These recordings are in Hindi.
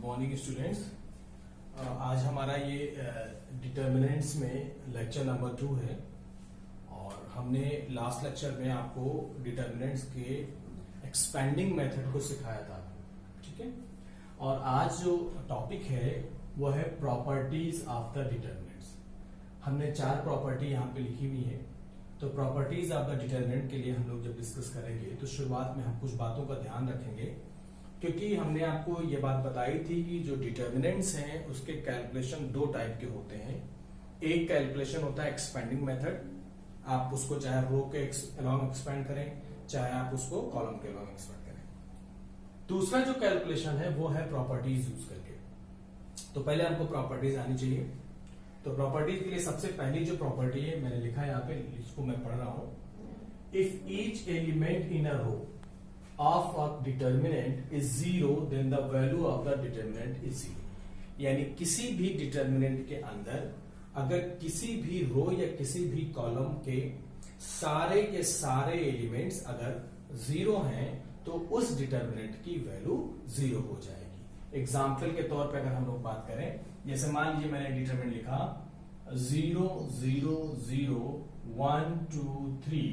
Morning students. आज हमारा ये डिटर्मिनेंट्स में लेक्चर नंबर 2 है और हमने लास्ट लेक्चर में आपको डिटर्मिनेंट्स के एक्सपेंडिंग मेथड को सिखाया था, ठीक है। और आज जो टॉपिक है वो है प्रॉपर्टीज ऑफ द डिटर्मिनेंट्स। हमने 4 प्रॉपर्टी यहाँ पे लिखी हुई है। तो प्रॉपर्टीज ऑफ द डिटर्मिनेंट के लिए हम लोग जब डिस्कस करेंगे तो शुरुआत में हम कुछ बातों का ध्यान रखेंगे, क्योंकि हमने आपको ये बात बताई थी कि जो डिटर्मिनेंट्स हैं उसके कैलकुलेशन 2 टाइप के होते हैं। एक कैलकुलेशन होता है एक्सपेंडिंग मेथड, आप उसको चाहे रो के अलॉन्ग एक्सपेंड करें, चाहे आप उसको कॉलम के अलॉन्ग एक्सपेंड करें। दूसरा जो कैलकुलेशन है वो है प्रॉपर्टीज यूज करके। तो पहले हमको प्रॉपर्टीज आनी चाहिए। तो प्रॉपर्टीज के लिए सबसे पहली जो प्रॉपर्टी है मैंने लिखा है यहाँ पे, इसको मैं पढ़ रहा हूं। If each element in a row of a determinant is 0 then the value of the determinant is 0। यानी किसी भी डिटर्मिनेंट के अंदर अगर किसी भी रो या किसी भी कॉलम के सारे एलिमेंट्स अगर 0 हैं तो उस डिटर्मिनेंट की वैल्यू 0 हो जाएगी। एग्जाम्पल के तौर पे अगर हम लोग बात करें, जैसे मान लीजिए मैंने डिटर्मिनेंट लिखा 0 0 0 1 2 3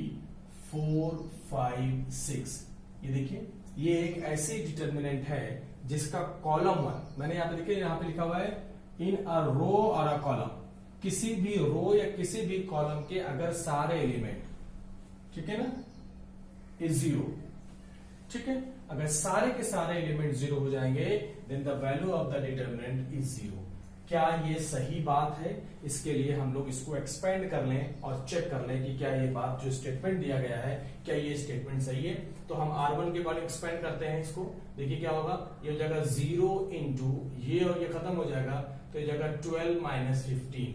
4 5 6। ये देखिए, ये एक ऐसी डिटर्मिनेंट है जिसका कॉलम 1 मैंने यहाँ पे देखिए, यहाँ पे लिखा हुआ है इन अ रो और अ कॉलम। किसी भी रो या किसी भी कॉलम के अगर सारे एलिमेंट, ठीक है ना, इज 0, ठीक है। अगर सारे के सारे एलिमेंट 0 हो जाएंगे then the value of the determinant is 0। क्या ये सही बात है? इसके लिए हम लोग इसको एक्सपेंड कर लें और चेक कर लें कि क्या ये बात जो स्टेटमेंट दिया गया है क्या ये स्टेटमेंट सही है। तो हम R1 के बाद एक्सपेंड करते हैं इसको। देखिए क्या होगा, ये हो जाएगा 0 इंटू ये और ये खत्म हो जाएगा तो ये जाएगा 12 माइनस 15,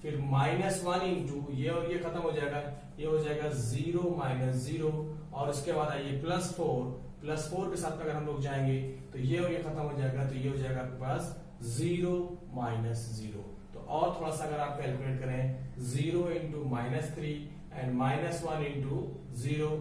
फिर -1 इंटू ये और ये खत्म हो जाएगा, ये हो जाएगा 0 माइनस 0, और उसके बाद आइए +4 के साथ अगर हम लोग जाएंगे तो ये और ये खत्म हो जाएगा तो ये हो जाएगा आपके पास 0 माइनस 0। तो और थोड़ा सा अगर आप कैलकुलेट करें 0 into -3 and -1 into 0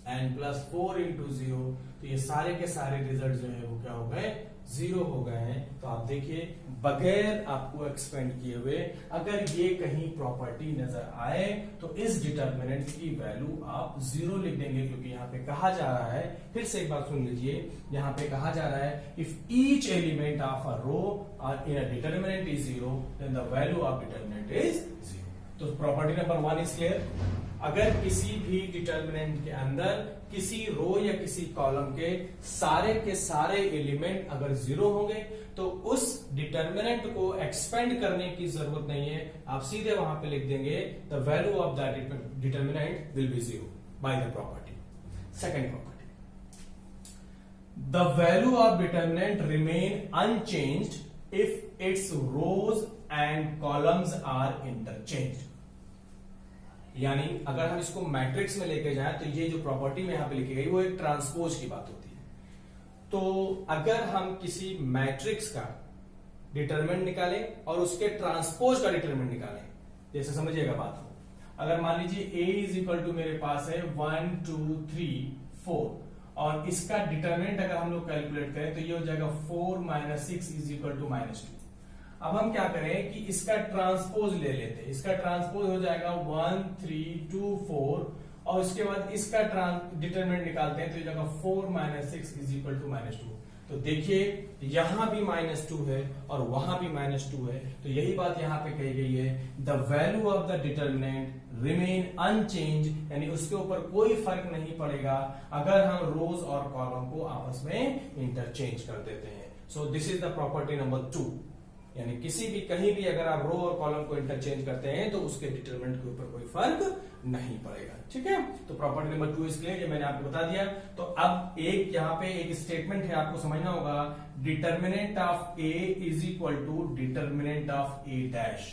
and +4 into 0, तो ये सारे के सारे रिजल्ट जो है वो क्या हो गए, 0 हो गए हैं। तो आप देखिए बगैर आपको एक्सपेंड किए हुए अगर ये कहीं प्रॉपर्टी नजर आए तो इस डिटर्मिनेंट की वैल्यू आप 0 लिख देंगे, क्योंकि यहाँ पे कहा जा रहा है, फिर से एक बार सुन लीजिए, यहाँ पे कहा जा रहा है if each element of a row in a determinant is 0 then the value of determinant is 0। तो प्रॉपर्टी नंबर 1 इज क्लियर। अगर किसी भी डिटर्मिनेंट के अंदर किसी रो या किसी कॉलम के सारे एलिमेंट अगर 0 होंगे तो उस डिटर्मिनेंट को एक्सपेंड करने की जरूरत नहीं है, आप सीधे वहां पे लिख देंगे the value of the determinant will be 0 by the property. Second property, the value of determinant remain unchanged if its rows and columns are interchanged. यानी अगर हम इसको मैट्रिक्स में लेके जाएं तो ये जो प्रॉपर्टी में यहां पे लिखी गई वो एक ट्रांसपोज की बात होती है। तो अगर हम किसी मैट्रिक्स का डिटरमिनेंट निकालें और उसके ट्रांसपोज का डिटरमिनेंट निकालें, जैसे समझिएगा बात को, अगर मान लीजिए A इज इक्वल टू मेरे पास है 1 2 3 4 और इसका डिटरमिनेंट अगर हम लोग कैलकुलेट करें तो ये हो जाएगा 4 माइनस 6 इज इक्वल टू -2। अब हम क्या करें कि इसका ट्रांसपोज ले लेते हैं। इसका ट्रांसपोज हो जाएगा 1 3 2 4 और उसके बाद इसका डिटरमिनेंट निकालते हैं तो ये जाएगा 4 माइनस 6 इज इक्वल टू -2। तो देखिए यहां भी -2 है और वहां भी -2 है, तो यही बात यहां पे कही गई है, the value of the determinant remain unchange, यानी उसके ऊपर कोई फर्क नहीं पड़ेगा अगर हम रोज और कॉलम को आपस में इंटरचेंज कर देते हैं। So this is the property number 2। यानी किसी भी कहीं भी अगर आप रो और कॉलम को इंटरचेंज करते हैं तो उसके डिटरमिनेंट के ऊपर कोई फर्क नहीं पड़ेगा, ठीक है। तो प्रॉपर्टी नंबर 2 इज क्लियर, ये मैंने आपको बता दिया। तो अब एक यहाँ पे एक स्टेटमेंट है, आपको समझना होगा, determinant of A is equal to determinant of A dash.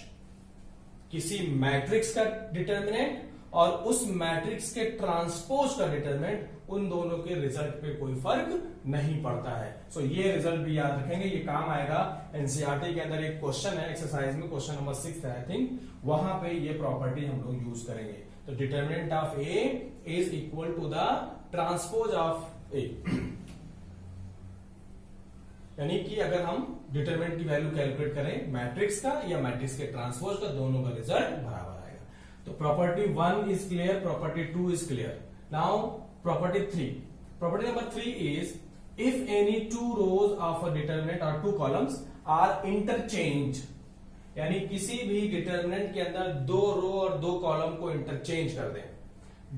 किसी मैट्रिक्स का डिटरमिनेंट और उस मैट्रिक्स के ट्रांसपोज का डिटरमिनेंट, उन दोनों के रिजल्ट पे कोई फर्क नहीं पड़ता है। सो ये रिजल्ट भी याद रखेंगे, ये काम आएगा। एनसीईआरटी के अंदर एक क्वेश्चन है एक्सरसाइज में, क्वेश्चन नंबर 6 है आई थिंक, वहां पे ये प्रॉपर्टी हम लोग यूज करेंगे। तो determinant of A is equal to the transpose of A. यानी कि अगर हम डिटरमिनेंट की वैल्यू कैलकुलेट करें मैट्रिक्स का या मैट्रिक्स के ट्रांसपोज का, दोनों का रिजल्ट बराबर आएगा। तो property 1 is clear, property 2 is clear. Now property 3, property number 3 is if any 2 rose of a determinant और 2 कॉलम्स आर इंटरचेंज, यानी किसी भी डिटरमिनेंट के अंदर 2 रो और 2 कॉलम को इंटरचेंज कर दें,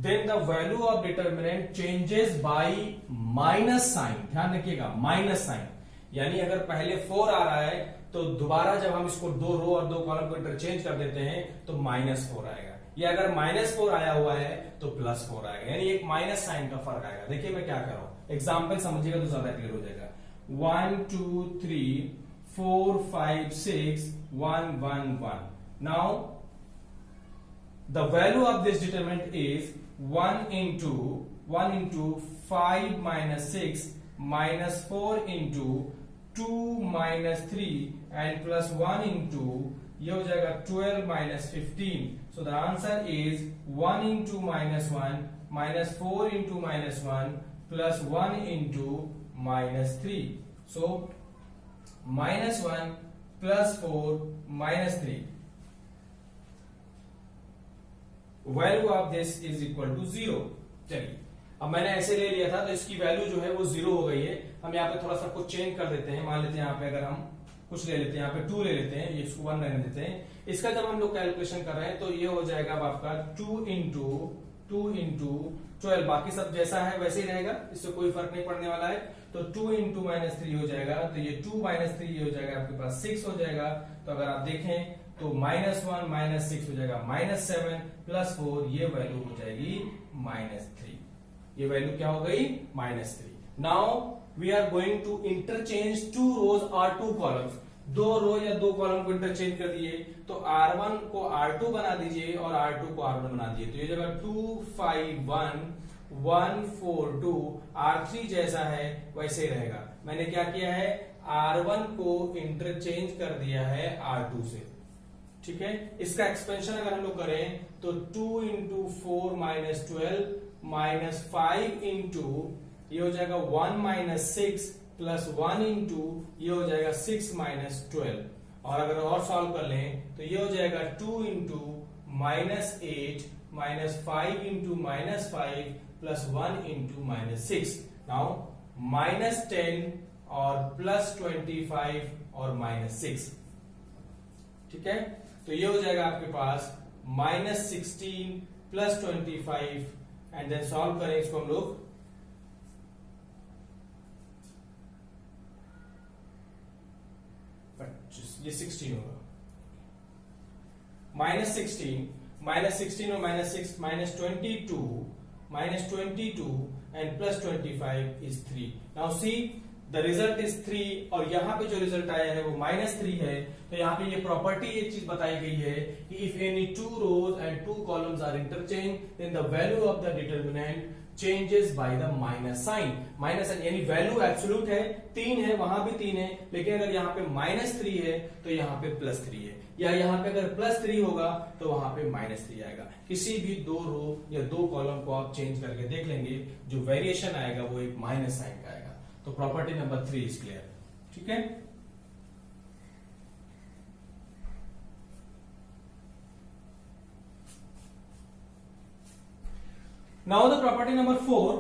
then the value of determinant changes by minus sign. ध्यान रखिएगा माइनस साइन, यानी अगर पहले 4 आ रहा है तो दोबारा जब हम इसको 2 रो और 2 कॉलम को इंटरचेंज कर देते हैं तो -4 आएगा, या अगर -4 आया हुआ है तो +4 आएगा, यानी एक माइनस साइन का फर्क आएगा। देखिए मैं क्या कर रहा हूं, एग्जाम्पल समझिएगा तो ज्यादा क्लियर हो जाएगा। 1 2 3 4 5 6 1 1 1। Now the value of this determinant is 1 into 5 minus 6 minus 4 into 2 minus 3 and plus 1 into ये हो जाएगा 12 minus 15. So the answer is 1 into -1 minus 4 into -1 plus 1 into -3. So -1 plus 4 minus 3. Value of this is equal to 0। चलिए अब मैंने ऐसे ले लिया था तो इसकी वैल्यू जो है वो 0 हो गई है। हम यहाँ पे थोड़ा सा कुछ चेंज कर देते हैं, मान लेते हैं यहाँ पे अगर हम कुछ ले लेते हैं, यहाँ पे 2 ले लेते हैं, ये इसको 1 रहने देते हैं। इसका जब हम लोग कैलकुलेशन कर रहे हैं तो ये हो जाएगा अब आपका 2 इंटू 12, बाकी सब जैसा है वैसे ही रहेगा, इससे कोई फर्क नहीं पड़ने वाला है। तो 2 इंटू -3 हो जाएगा, तो ये 2 - 3 ये हो जाएगा आपके पास 6 हो जाएगा। तो अगर आप देखें तो -1 -6 हो जाएगा -7 प्लस 4, ये वैल्यू हो जाएगी -3। ये वैल्यू क्या हो गई -3। Now we are going to interchange 2 rows और 2 कॉलम्स। 2 रो या 2 कॉलम को इंटरचेंज कर दिए तो R1 को R2 बना दीजिए और R2 को R1 बना दीजिए। तो ये जगह 2 5 1 1 4 2 R3 जैसा है वैसे रहेगा। मैंने क्या किया है, R1 को इंटरचेंज कर दिया है R2 से, ठीक है। इसका एक्सपेंशन अगर हम लोग करें तो 2 इंटू 4 -12 -5 इंटू ये हो जाएगा 1 -6 प्लस 1 इंटू ये हो जाएगा 6 -12। और अगर और सॉल्व कर लें तो ये हो जाएगा 2 into -8 -5 into -5 plus 1 into -6। Now -10 और प्लस 25 और -6, ठीक है। तो ये हो जाएगा आपके पास -16 प्लस 25 एंड देन सॉल्व करें इसको हम लोग। ये 16 होगा, -16 और -6 -22 and plus 25 is 3। Now see the result is 3 और यहां पे जो रिजल्ट आया है वो -3 है। तो यहाँ पे ये प्रॉपर्टी एक चीज बताई गई है कि if any 2 rows and 2 columns are interchange then the value of the determinant changes by the minus sign. Minus sign यानी वैल्यू एब्सोल्यूट है 3 है, वहां भी 3 है, लेकिन अगर यहाँ पे -3 है तो यहाँ पे +3 है, या यहाँ पे अगर +3 होगा तो वहां पे -3 आएगा। किसी भी 2 रो या 2 कॉलम को आप चेंज करके देख लेंगे, जो वेरिएशन आएगा वो एक माइनस साइन का आएगा। तो प्रॉपर्टी नंबर 3 इज क्लियर, ठीक है। Now the property number 4,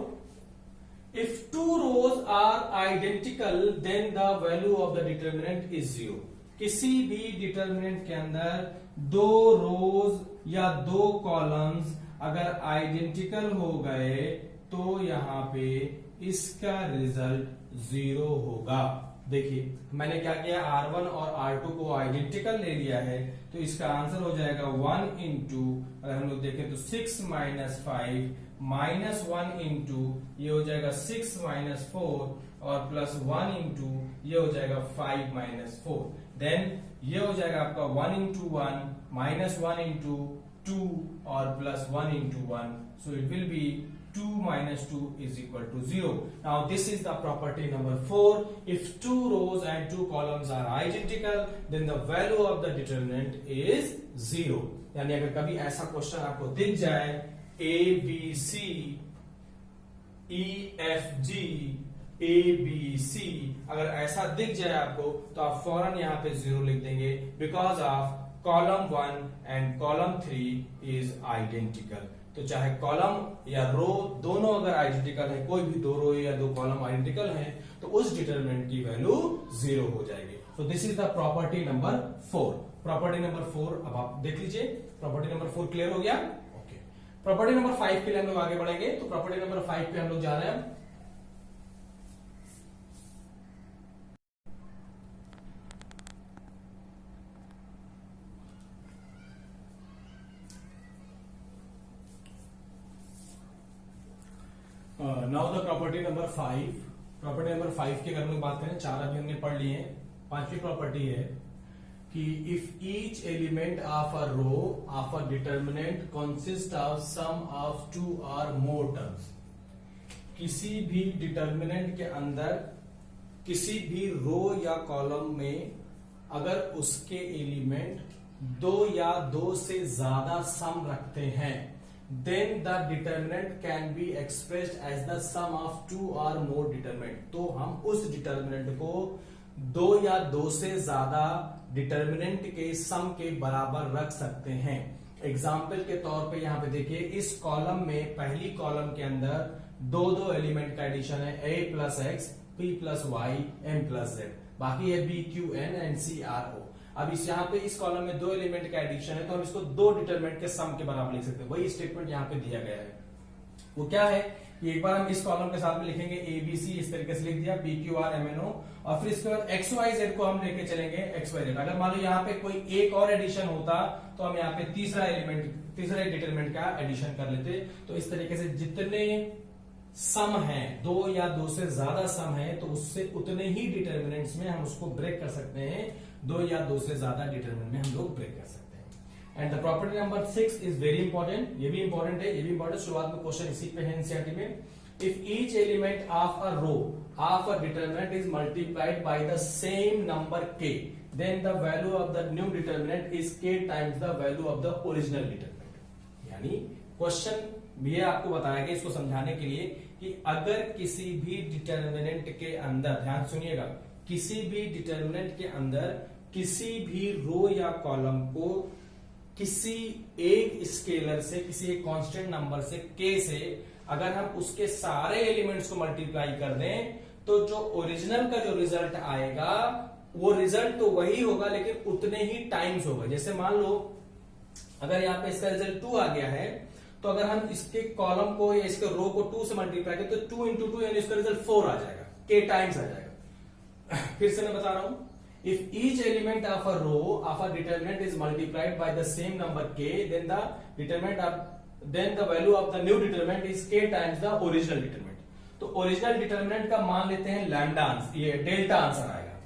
if 2 rows are identical then the value of the determinant is 0। किसी भी डिटर्मिनेंट के अंदर 2 रोज या 2 कॉलम्स अगर आइडेंटिकल हो गए तो यहां पे इसका रिजल्ट 0 होगा। देखिए मैंने क्या किया, R1 और R2 को आइडेंटिकल ले लिया है तो इसका आंसर हो जाएगा 1 इंटू, अगर हम लोग देखें तो 6 - 5 -1 इंटू ये हो जाएगा 6 - 4 और प्लस 1 इंटू ये हो जाएगा 5 - 4। देन ये हो जाएगा आपका 1 इंटू 1 -1 इंटू 2 और plus 1 into 1। So it will be 2 - 2 is equal to 0. Now this is the property number 4. If 2 rows and 2 columns are identical, then the value of the determinant is 0. यानी अगर कभी ऐसा क्वेश्चन आपको दिख जाए A B C E F G A B C अगर ऐसा दिख जाए आपको तो आप फौरन यहाँ पे 0 लिख देंगे, because of column 1 and column 3 is identical. तो चाहे कॉलम या रो दोनों अगर आइडेंटिकल है, कोई भी दो रो या दो कॉलम आइडेंटिकल है, तो उस डिटरमिनेंट की वैल्यू 0 हो जाएगी। तो this is the property number 4। Property number 4 अब आप देख लीजिए। प्रॉपर्टी नंबर 4 क्लियर हो गया? ओके। प्रॉपर्टी नंबर 5 के लिए हम लोग आगे बढ़ेंगे। तो प्रॉपर्टी नंबर 5 पे हम लोग जा रहे हैं। Now the property number 5। Property number 5 की अगर हम लोग बात करें, 4 अभी हमने पढ़ लिए हैं। 5वीं प्रॉपर्टी है कि if each element of a row of a determinant consist of sum of 2 और मोर टर्म्स, किसी भी डिटर्मिनेंट के अंदर किसी भी रो या कॉलम में अगर उसके एलिमेंट 2 या 2 से ज्यादा सम रखते हैं, then the determinant can be expressed as the sum of 2 or more determinant। तो हम उस डिटर्मिनेंट को 2 या 2 से ज्यादा डिटर्मिनेंट के सम के बराबर रख सकते हैं। एग्जाम्पल के तौर पे यहां पे देखिए, इस कॉलम में पहली कॉलम के अंदर दो एलिमेंट का एडिशन है, a plus x, p plus y, m plus z, बाकी है b q n एंड c r o। अब इस यहाँ पे इस कॉलम में 2 एलिमेंट का एडिशन है, तो हम इसको 2 डिटरमिनेंट के सम के बराबर लिख सकते हैं। वही स्टेटमेंट यहाँ पे दिया गया है। वो क्या है कि एक बार हम इस कॉलम के साथ में लिखेंगे ए बी सी, इस तरीके से लिख दिया, B Q R M N O, और फिर इसके बाद एक्स वाई जेड को हम लेके चलेंगे एक्स वाई जेड। अगर मान लो यहाँ पे कोई एक और एडिशन होता तो हम यहाँ पे तीसरा डिटरमिनेंट का एडिशन कर लेते। तो इस तरीके से जितने सम है, 2 या 2 से ज्यादा सम है, तो उससे उतने ही डिटर्मिनेंट्स में हम उसको ब्रेक कर सकते हैं। 2 या 2 से ज्यादा डिटरमिनेंट में हम लोग ब्रेक कर सकते हैं। And the property number 6 is very important. ये भी इंपॉर्टेंट है, ये भी इंपॉर्टेंट। शुरुआत में क्वेश्चन इसी पे है एनसीईआरटी में। If each element of a row of a determinant is multiplied by the same number k, then the value of the new determinant is k times the value of the original determinant. यानी क्वेश्चन ये आपको बताया गया इसको समझाने के लिए कि अगर किसी भी डिटरमिनेंट के अंदर, ध्यान सुनिएगा, किसी भी डिटरमिनेंट के अंदर किसी भी रो या कॉलम को किसी एक स्केलर से, किसी एक कांस्टेंट नंबर से, k से, अगर हम उसके सारे एलिमेंट्स को मल्टीप्लाई कर दें, तो जो ओरिजिनल का जो रिजल्ट आएगा वो रिजल्ट तो वही होगा लेकिन उतने ही टाइम्स होगा। जैसे मान लो अगर यहाँ पे इसका रिजल्ट 2 आ गया है, तो अगर हम इसके कॉलम को या इसके रो को 2 से मल्टीप्लाई करें तो 2 इंटू 2 यानी इसका रिजल्ट 4 आ जाएगा, k टाइम्स आ जाएगा। फिर से मैं बता रहा हूं, if each element of a row of a determinant is multiplied by the same number k, then the value of the new determinant is k times the original determinant. तो ओरिजिनल डिटरमिनेंट का मान लेते हैं लैम्डा, ये डेल्टा आंसर आएगा।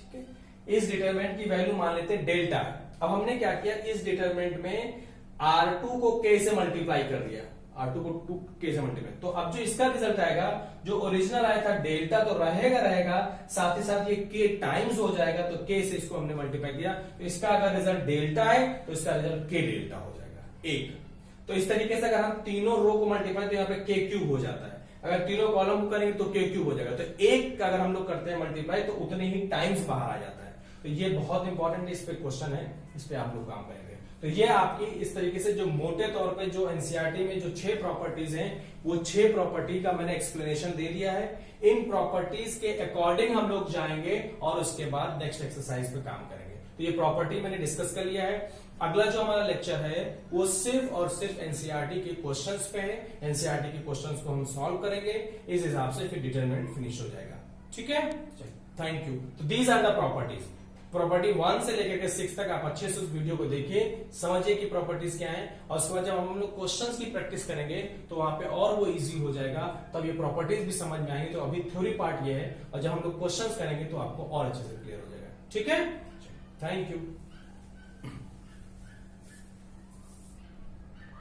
ठीक है, इस डिटरमिनेंट की वैल्यू मान लेते हैं डेल्टा। अब हमने क्या किया, इस डिटरमिनेंट में R2 को k से मल्टीप्लाई कर दिया, R2 को 2k से मल्टीप्लाई। तो अब जो इसका रिजल्ट आएगा, जो ओरिजिनल आया था डेल्टा तो रहेगा, साथ ही साथ ये k टाइम्स हो जाएगा, तो k से इसको हमने मल्टीप्लाई किया, तो इसका अगर रिजल्ट डेल्टा है तो इसका रिजल्ट k डेल्टा हो जाएगा 1। तो इस तरीके से अगर हम तीनों रो को मल्टीप्लाई तो यहाँ पे k क्यूब हो जाता है, अगर तीनों कॉलम को करेंगे तो k क्यूब हो जाएगा। तो 1 का अगर हम लोग करते हैं मल्टीप्लाई तो उतने ही टाइम्स बाहर आ जाता है। तो ये बहुत इंपॉर्टेंट इस पे क्वेश्चन है, इस पे आप लोग काम करेंगे। तो ये आपकी इस तरीके से जो मोटे तौर पे जो एनसीईआरटी में जो 6 प्रॉपर्टीज हैं, वो 6 प्रॉपर्टी का मैंने एक्सप्लेनेशन दे दिया है। इन प्रॉपर्टीज के अकॉर्डिंग हम लोग जाएंगे और उसके बाद नेक्स्ट एक्सरसाइज पे काम करेंगे। तो ये प्रॉपर्टी मैंने डिस्कस कर लिया है। अगला जो हमारा लेक्चर है वो सिर्फ और सिर्फ एनसीईआरटी के क्वेश्चंस पे है। एनसीईआरटी के क्वेश्चंस को हम सॉल्व करेंगे, इस हिसाब से फिर डिटरमिनेंट फिनिश हो जाएगा। ठीक है, थैंक यू। तो these are the properties. Property 1 से लेकर के 6 तक आप अच्छे से उस वीडियो को देखिए, समझिए कि प्रॉपर्टीज क्या हैं, और उसके बाद जब हम लोग क्वेश्चंस की प्रैक्टिस करेंगे तो वहां पे और वो इजी हो जाएगा, तब ये प्रॉपर्टीज भी समझ में आएंगे। तो अभी थ्योरी पार्ट ये है, और जब हम लोग क्वेश्चंस करेंगे तो आपको और अच्छे से क्लियर हो जाएगा। ठीक है, थैंक यू।